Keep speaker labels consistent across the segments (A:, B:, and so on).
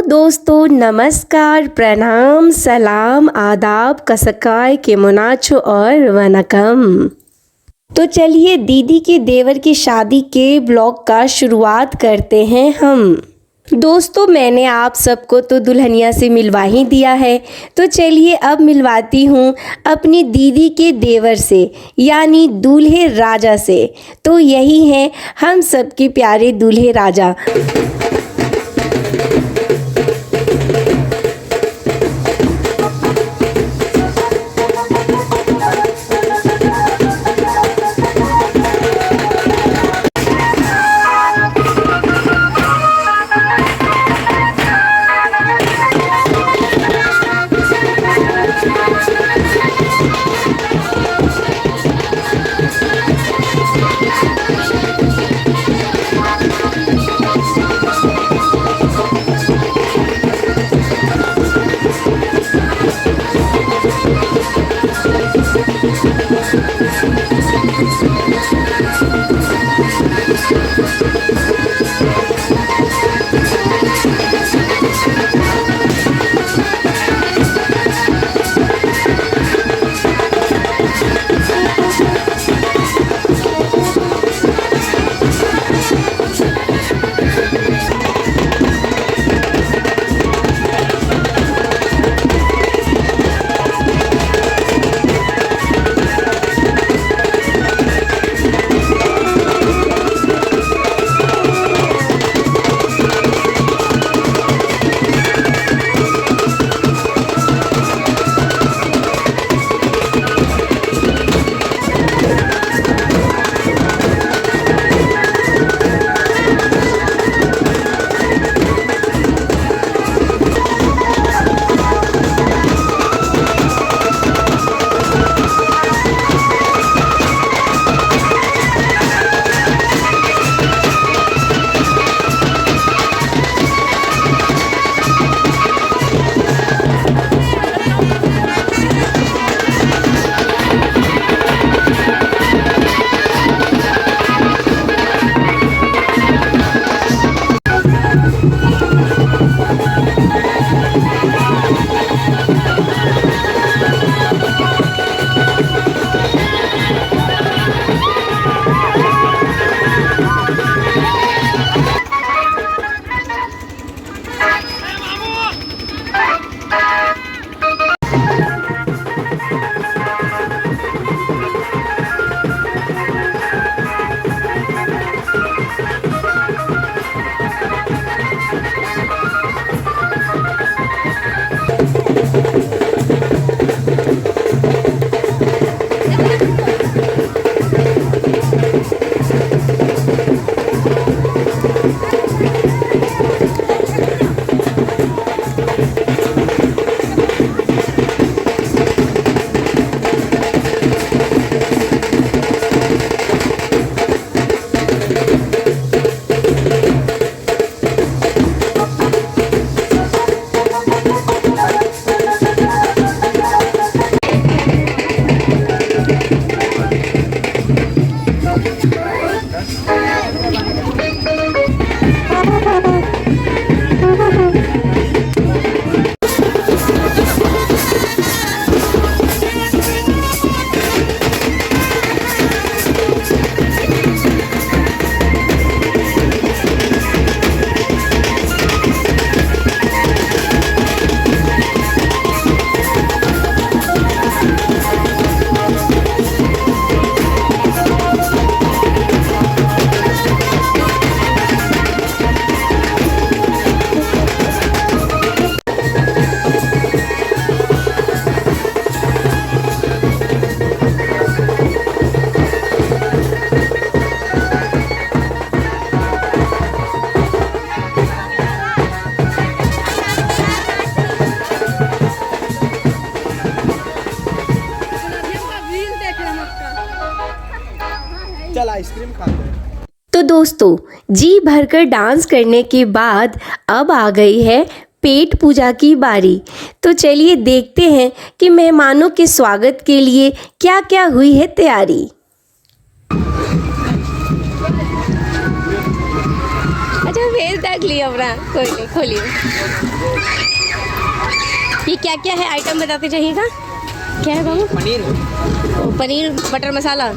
A: दोस्तों नमस्कार, प्रणाम, सलाम, आदाब, कसकाय के मुनाचो और वनकम। तो चलिए दीदी के देवर की शादी के ब्लॉग का शुरुआत करते हैं हम। दोस्तों मैंने आप सबको तो दुल्हनिया से मिलवा ही दिया है, तो चलिए अब मिलवाती हूँ अपनी दीदी के देवर से यानी दूल्हे राजा से। तो यही हैं हम सबके प्यारे दूल्हे राजा।
B: चल आइसक्रीम खाते हैं।
A: तो दोस्तों जी भरकर डांस करने के बाद अब आ गई है पेट पूजा की बारी। तो चलिए देखते हैं कि मेहमानों के स्वागत के लिए क्या क्या हुई है तैयारी।
C: अच्छा भेज
A: देख लिया अपना, कोई नहीं, खोलिए। ये क्या क्या है आइटम बताते जाइएगा। क्या है बाबू? पनीर बटर मसाला।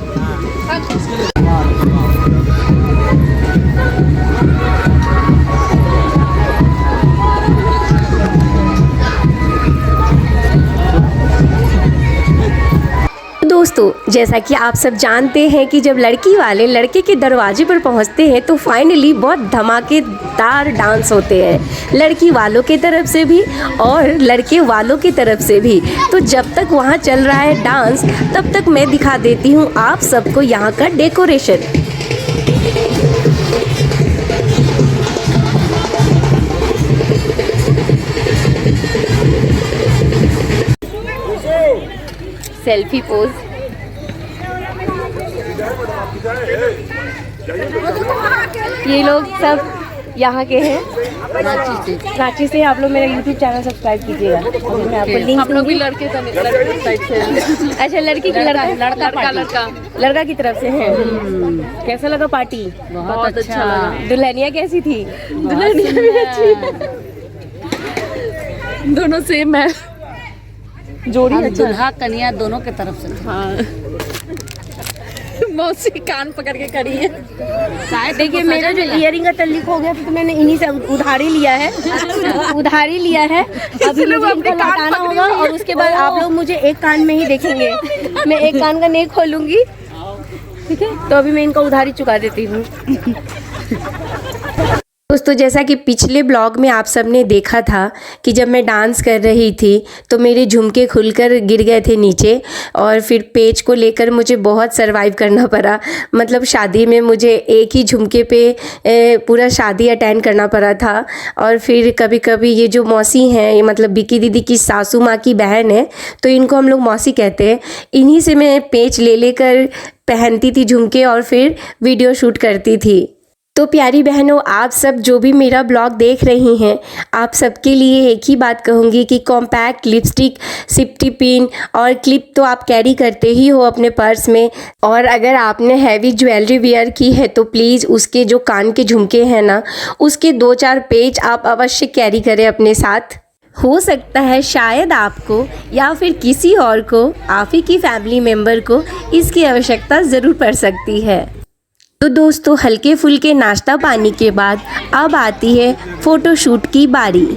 A: दोस्तों, जैसा कि आप सब जानते हैं कि जब लड़की वाले लड़के के दरवाजे पर पहुंचते हैं तो फाइनली बहुत धमाकेदार डांस होते हैं, लड़की वालों की तरफ से भी और लड़के वालों की तरफ से भी। तो जब तक वहां चल रहा है डांस, तब तक मैं दिखा देती हूं आप सबको यहां का डेकोरेशन। Selfie pose. ये लोग सब यहाँ के हैं, रांची से। आप लोग मेरा YouTube चैनल सब्सक्राइब कीजिएगा, अभी मैं आपको लिंक दूंगी।
C: लड़के साइड से।
A: अच्छा, लड़की की लड़का की तरफ से है। कैसा लगा पार्टी?
C: बहुत अच्छा लगा।
A: दुल्हनिया कैसी थी?
C: दुल्हनिया भी अच्छी, दोनों सेम है, जोड़ी अच्छा।
D: दुल्हा कन्या दोनों के तरफ से।
C: हाँ, मौसी कान पकड़ के करी है।
A: देखिए, मेरा जो इयरिंग का तल्लीक हो गया था तो मैंने इन्हीं से उधारी लिया है। अभी मुझे इनको लौटाना होगा और उसके बाद आप लोग मुझे एक कान में ही देखेंगे। मैं एक कान का नहीं खोलूंगी, ठीक है? तो अभी मैं इनका उधारी चुका देती हूँ। दोस्तों, जैसा कि पिछले ब्लॉग में आप सब ने देखा था कि जब मैं डांस कर रही थी तो मेरे झुमके खुलकर गिर गए थे नीचे, और फिर पेच को लेकर मुझे बहुत सरवाइव करना पड़ा। मतलब शादी में मुझे एक ही झुमके पे पूरा शादी अटेंड करना पड़ा था। और फिर कभी कभी ये जो मौसी हैं, ये मतलब बिक्की दीदी की सासू माँ की बहन है, तो इनको हम लोग मौसी कहते हैं। इन्हीं से मैं पेच ले लेकर पहनती थी झुमके और फिर वीडियो शूट करती थी। तो प्यारी बहनों, आप सब जो भी मेरा ब्लॉग देख रही हैं, आप सबके लिए एक ही बात कहूँगी कि कॉम्पैक्ट लिपस्टिक, सिफ्टी पिन और क्लिप तो आप कैरी करते ही हो अपने पर्स में। और अगर आपने हैवी ज्वेलरी वेयर की है तो प्लीज़ उसके जो कान के झुमके हैं ना, उसके 2-4 पेच आप अवश्य कैरी करें अपने साथ। हो सकता है शायद आपको या फिर किसी और को, आप ही की फैमिली मेम्बर को इसकी आवश्यकता ज़रूर पड़ सकती है। तो दोस्तों, हल्के फुल्के नाश्ता पानी के बाद अब आती है फ़ोटोशूट की बारी।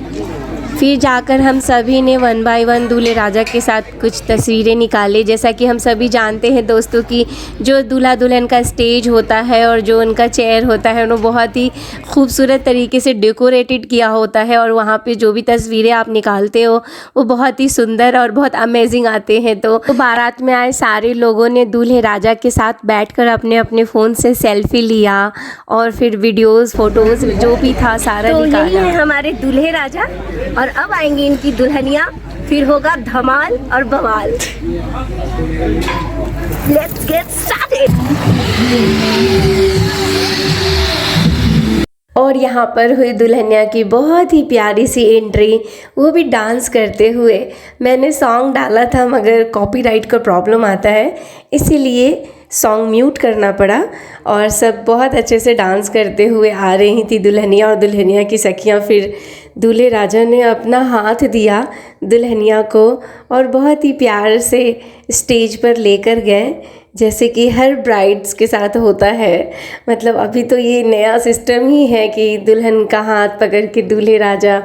A: फिर जाकर हम सभी ने 1 बाय 1 दूल्हे राजा के साथ कुछ तस्वीरें निकाले। जैसा कि हम सभी जानते हैं दोस्तों कि जो दूल्हा दुल्हन का स्टेज होता है और जो उनका चेयर होता है, वो बहुत ही खूबसूरत तरीके से डेकोरेटेड किया होता है, और वहाँ पे जो भी तस्वीरें आप निकालते हो वो बहुत ही सुंदर और बहुत अमेजिंग आते हैं। तो बारात में आए सारे लोगों ने दूल्हे राजा के साथ बैठकर अपने अपने फ़ोन से सेल्फी लिया और फिर वीडियोज़, फ़ोटोज़ जो भी था सारा निकाला। यही है हमारे दूल्हे राजा, और अब आएंगी इनकी दुल्हनिया, फिर होगा धमाल और बवाल। Let's get started. और यहाँ पर हुई दुल्हनिया की बहुत ही प्यारी सी एंट्री, वो भी डांस करते हुए। मैंने सॉन्ग डाला था मगर कॉपीराइट का प्रॉब्लम आता है, इसीलिए सॉन्ग म्यूट करना पड़ा। और सब बहुत अच्छे से डांस करते हुए आ रही थी दुल्हनिया और दुल्हनिया की सखियाँ। फिर दूल्हे राजा ने अपना हाथ दिया दुल्हनिया को और बहुत ही प्यार से स्टेज पर लेकर गए, जैसे कि हर ब्राइड्स के साथ होता है। मतलब अभी तो ये नया सिस्टम ही है कि दुल्हन का हाथ पकड़ के दूल्हे राजा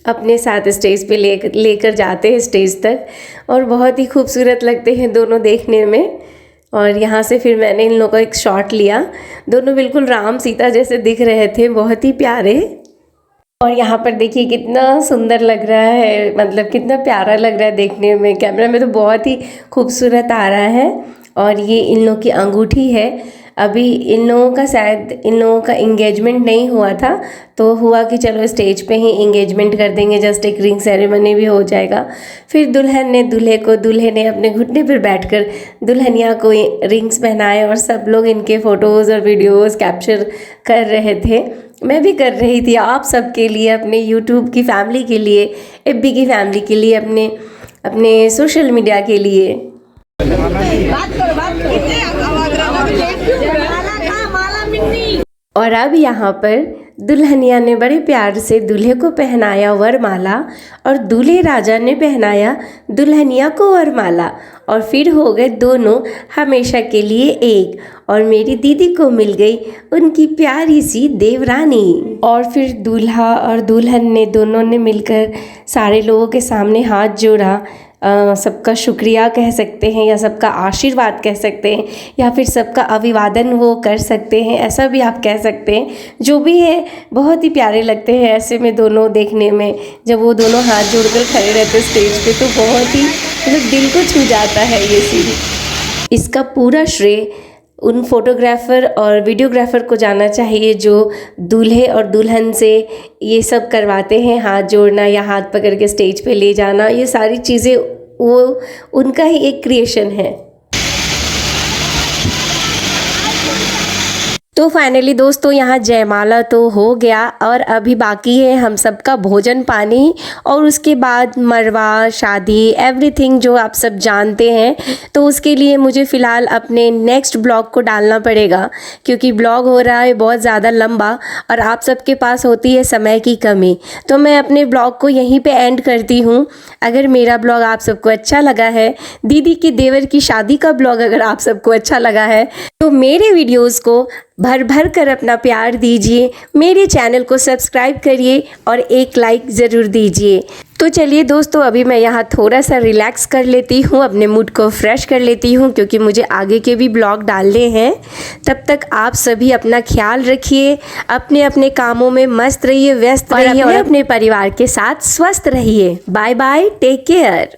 A: अपने साथ स्टेज पे लेकर जाते हैं स्टेज तक, और बहुत ही खूबसूरत लगते हैं दोनों देखने में। और यहाँ से फिर मैंने इन लोगों का एक शॉट लिया, दोनों बिल्कुल राम सीता जैसे दिख रहे थे, बहुत ही प्यारे। और यहाँ पर देखिए कितना सुंदर लग रहा है, मतलब कितना प्यारा लग रहा है देखने में। कैमरा में तो बहुत ही खूबसूरत आ रहा है। और ये इन लोगों की अंगूठी है। अभी इन लोगों का शायद इन लोगों का इंगेजमेंट नहीं हुआ था, तो हुआ कि चलो स्टेज पे ही इंगेजमेंट कर देंगे, जस्ट एक रिंग सेरेमनी भी हो जाएगा। फिर दुल्हन ने दूल्हे को, दूल्हे ने अपने घुटने पर बैठकर दुल्हनिया को रिंग्स पहनाए, और सब लोग इनके फ़ोटोज़ और वीडियोज़ कैप्चर कर रहे थे। मैं भी कर रही थी आप सब के लिए, अपने यूट्यूब की फैमिली के लिए, एफबी की फैमिली के लिए, अपने सोशल मीडिया के लिए। और अब यहाँ पर दुल्हनिया ने बड़े प्यार से दूल्हे को पहनाया वरमाला और दूल्हे राजा ने पहनाया दुल्हनिया को वरमाला और फिर हो गए दोनों हमेशा के लिए एक। और मेरी दीदी को मिल गई उनकी प्यारी सी देवरानी। और फिर दूल्हा और दुल्हन ने दोनों ने मिलकर सारे लोगों के सामने हाथ जोड़ा, सबका शुक्रिया कह सकते हैं या सबका आशीर्वाद कह सकते हैं या फिर सबका अभिवादन वो कर सकते हैं, ऐसा भी आप कह सकते हैं। जो भी है बहुत ही प्यारे लगते हैं ऐसे में दोनों देखने में, जब वो दोनों हाथ जोड़कर खड़े रहते स्टेज पे तो बहुत ही मतलब दिल को छू जाता है ये सीन। इसका पूरा श्रेय उन फोटोग्राफ़र और वीडियोग्राफ़र को जाना चाहिए जो दूल्हे और दुल्हन से ये सब करवाते हैं, हाथ जोड़ना या हाथ पकड़ के स्टेज पे ले जाना, ये सारी चीज़ें वो उनका ही एक क्रिएशन है। तो फाइनली दोस्तों यहाँ जयमाला तो हो गया और अभी बाकी है हम सबका भोजन पानी और उसके बाद मरवा, शादी, एवरीथिंग जो आप सब जानते हैं। तो उसके लिए मुझे फ़िलहाल अपने नेक्स्ट ब्लॉग को डालना पड़ेगा क्योंकि ब्लॉग हो रहा है बहुत ज़्यादा लंबा और आप सबके पास होती है समय की कमी। तो मैं अपने ब्लॉग को यहीं पे एंड करती हूँ। अगर मेरा ब्लॉग आप सबको अच्छा लगा है, दीदी के देवर की शादी का ब्लॉग अगर आप सबको अच्छा लगा है तो मेरे वीडियोज़ को भर भर कर अपना प्यार दीजिए, मेरे चैनल को सब्सक्राइब करिए और एक लाइक ज़रूर दीजिए। तो चलिए दोस्तों अभी मैं यहाँ थोड़ा सा रिलैक्स कर लेती हूँ, अपने मूड को फ्रेश कर लेती हूँ क्योंकि मुझे आगे के भी ब्लॉग डालने हैं। तब तक आप सभी अपना ख्याल रखिए, अपने अपने कामों में मस्त रहिए, व्यस्त रहिए और अपने परिवार के साथ स्वस्थ रहिए। Bye bye, take care.